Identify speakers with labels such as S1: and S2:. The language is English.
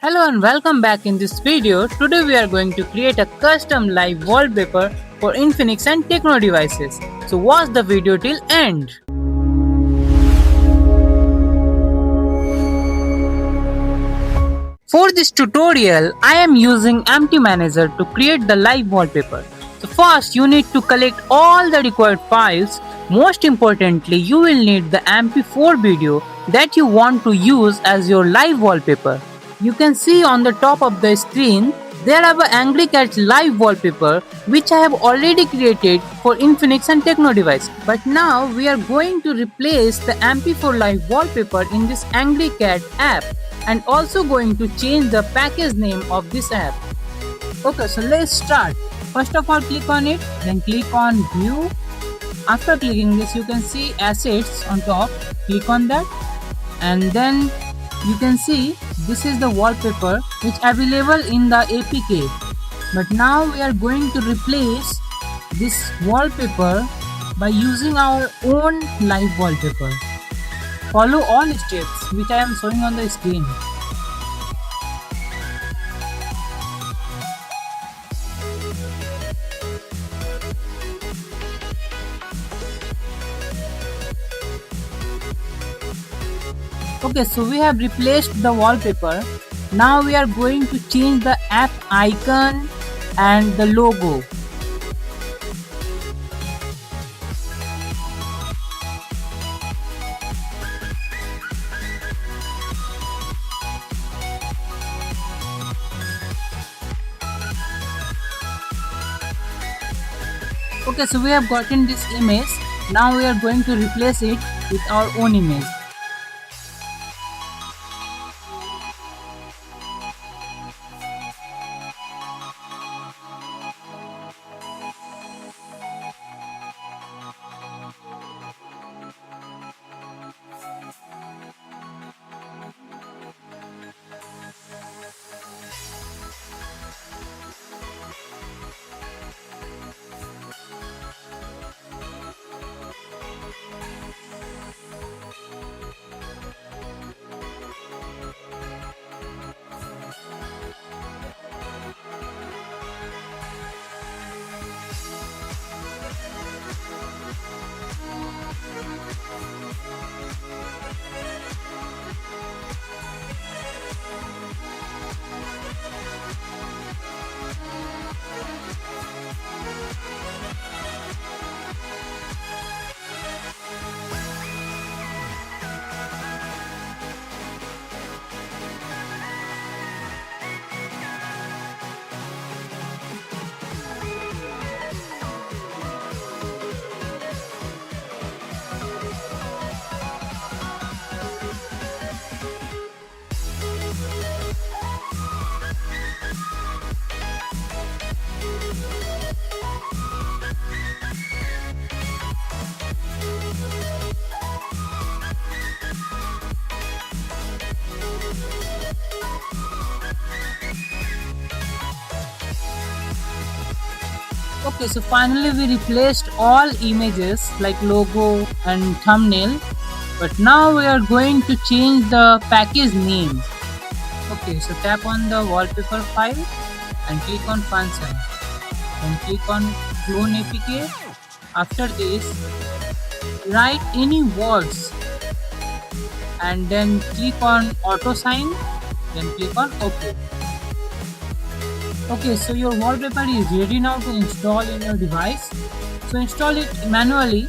S1: Hello and welcome back in this video. Today we are going to create a custom live wallpaper for Infinix and Tecno devices. So watch the video till end. For this tutorial, I am using Empty Manager to create the live wallpaper. So first you need to collect all the required files. Most importantly, you will need the MP4 video that you want to use as your live wallpaper. You can see on the top of the screen, there are an Angry Cat live wallpaper which I have already created for Infinix and Tecno device. But now we are going to replace the MP4 live wallpaper in this Angry Cat app and also going to change the package name of this app. Okay, so let's start. First of all, click on it, then click on view. After clicking this, you can see assets on top. Click on that and then you can see this is the wallpaper which available in the APK. But now we are going to replace this wallpaper by using our own live wallpaper. Follow all steps which I am showing on the screen. Okay, so we have replaced the wallpaper. Now we are going to change the app icon and the logo. Okay, so we have gotten this image. Now we are going to replace it with our own image. Okay, so finally we replaced all images like logo and thumbnail, but now we are going to change the package name. Okay, so tap on the wallpaper file and click on function, then click on clone APK. After this, write any words and then click on auto sign, then click on OK. Okay, so your wallpaper is ready now to install in your device. So install it manually